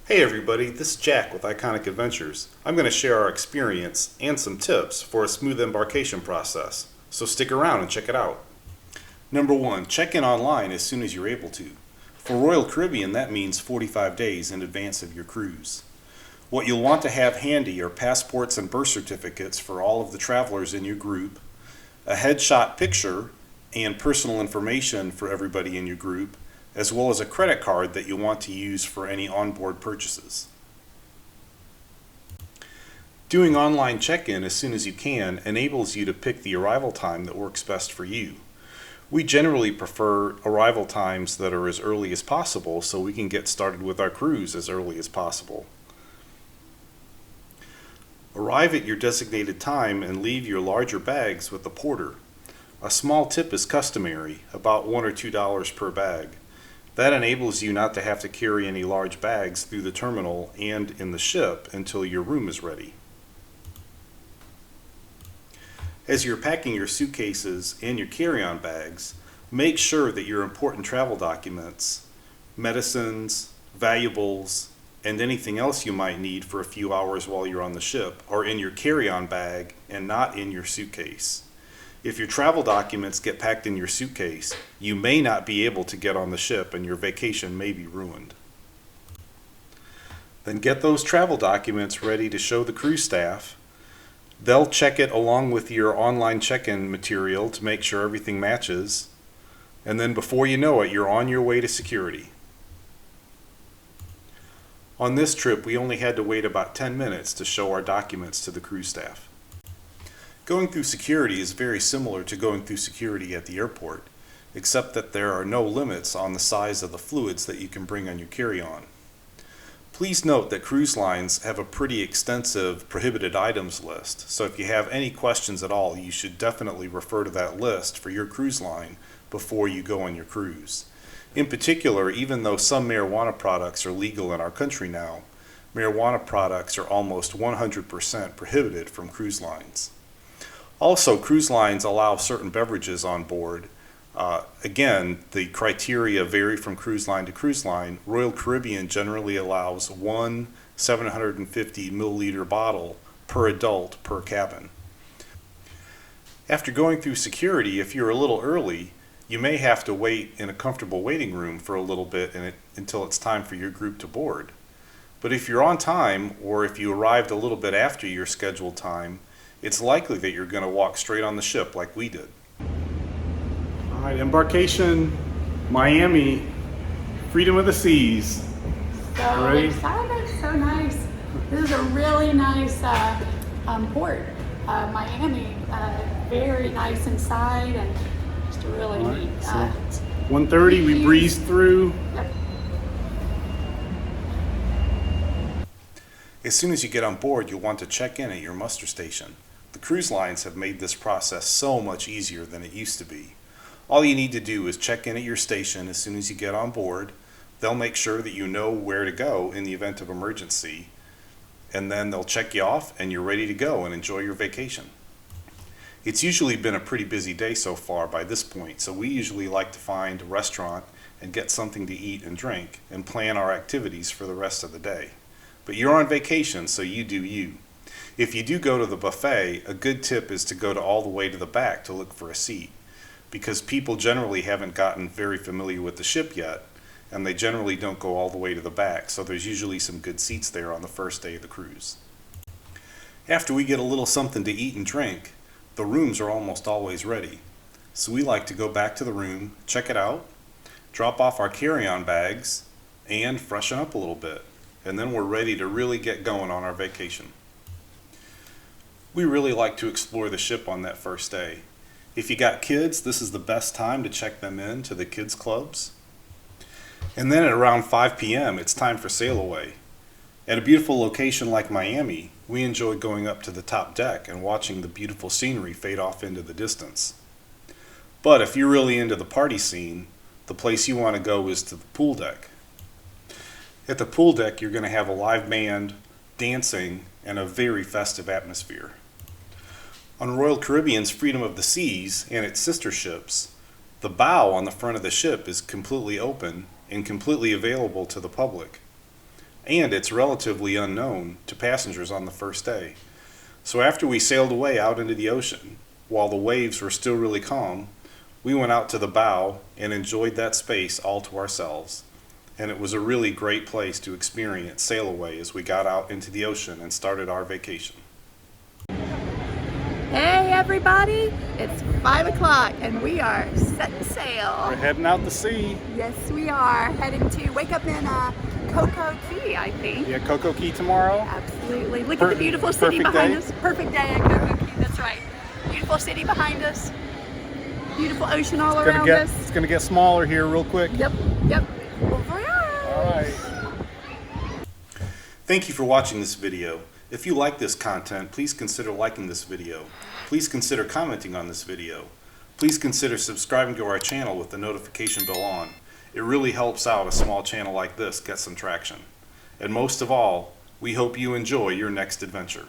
Hey everybody, this is Jack with Iconic Adventures. I'm going to share our experience and some tips for a smooth embarkation process, so stick around and check it out. Number 1, check in online as soon as you're able to. For Royal Caribbean, that means 45 days in advance of your cruise. What you'll want to have handy are passports and birth certificates for all of the travelers in your group, a headshot picture and personal information for everybody in your group, as well as a credit card that you'll want to use for any onboard purchases. Doing online check-in as soon as you can enables you to pick the arrival time that works best for you. We generally prefer arrival times that are as early as possible so we can get started with our cruise as early as possible. Arrive at your designated time and leave your larger bags with the porter. A small tip is customary, about $1 or $2 per bag. That enables you not to have to carry any large bags through the terminal and in the ship until your room is ready. As you're packing your suitcases and your carry-on bags, make sure that your important travel documents, medicines, valuables, and anything else you might need for a few hours while you're on the ship are in your carry-on bag and not in your suitcase. If your travel documents get packed in your suitcase, you may not be able to get on the ship and your vacation may be ruined. Then get those travel documents ready to show the cruise staff. They'll check it along with your online check-in material to make sure everything matches. And then before you know it, you're on your way to security. On this trip, we only had to wait about 10 minutes to show our documents to the cruise staff. Going through security is very similar to going through security at the airport, except that there are no limits on the size of the fluids that you can bring on your carry-on. Please note that cruise lines have a pretty extensive prohibited items list, so if you have any questions at all, you should definitely refer to that list for your cruise line before you go on your cruise. In particular, even though some marijuana products are legal in our country now, marijuana products are almost 100% prohibited from cruise lines. Also, cruise lines allow certain beverages on board. Again, the criteria vary from cruise line to cruise line. Royal Caribbean generally allows one 750 milliliter bottle per adult per cabin. After going through security, if you're a little early, you may have to wait in a comfortable waiting room for a little bit until it's time for your group to board. But if you're on time, or if you arrived a little bit after your scheduled time, it's likely that you're going to walk straight on the ship like we did. All right, Embarkation, Miami, freedom of the seas. So excited, so nice. This is a really nice port. Miami, very nice inside and just a really neat. So 1:30, we breezed through. Yep. As soon as you get on board, you'll want to check in at your muster station. The cruise lines have made this process so much easier than it used to be. All you need to do is check in at your station as soon as you get on board. They'll make sure that you know where to go in the event of emergency, and then they'll check you off and you're ready to go and enjoy your vacation. It's usually been a pretty busy day so far by this point, so we usually like to find a restaurant and get something to eat and drink and plan our activities for the rest of the day. But you're on vacation, so you do you. If you do go to the buffet, a good tip is to go all the way to the back to look for a seat, because people generally haven't gotten very familiar with the ship yet, and they generally don't go all the way to the back, so there's usually some good seats there on the first day of the cruise. After we get a little something to eat and drink, the rooms are almost always ready. So we like to go back to the room, check it out, drop off our carry-on bags, and freshen up a little bit. And then we're ready to really get going on our vacation. We really like to explore the ship on that first day. If you got kids, this is the best time to check them in to the kids clubs. And then at around 5 p.m., it's time for sail away. At a beautiful location like Miami, we enjoy going up to the top deck and watching the beautiful scenery fade off into the distance. But if you're really into the party scene, the place you want to go is to the pool deck. At the pool deck, you're going to have a live band, dancing, and a very festive atmosphere. On Royal Caribbean's Freedom of the Seas and its sister ships, the bow on the front of the ship is completely open and completely available to the public. and it's relatively unknown to passengers on the first day. So after we sailed away out into the ocean, while the waves were still really calm, we went out to the bow and enjoyed that space all to ourselves. And it was a really great place to experience sail away as we got out into the ocean and started our vacation. Hey everybody, it's 5 o'clock and we are setting sail. We're heading out to sea. Yes, we are heading to wake up in Coco Key, I think. Yeah, Coco Key tomorrow. Absolutely. Look at the beautiful city behind us. Perfect day at Coco Key, that's right. Beautiful city behind us. Beautiful ocean all around us. It's gonna get smaller here real quick. Yep. Bon voyage. All right. Thank you for watching this video. If you like this content, please consider liking this video. Please consider commenting on this video. Please consider subscribing to our channel with the notification bell on. It really helps out a small channel like this get some traction. And most of all, we hope you enjoy your next adventure.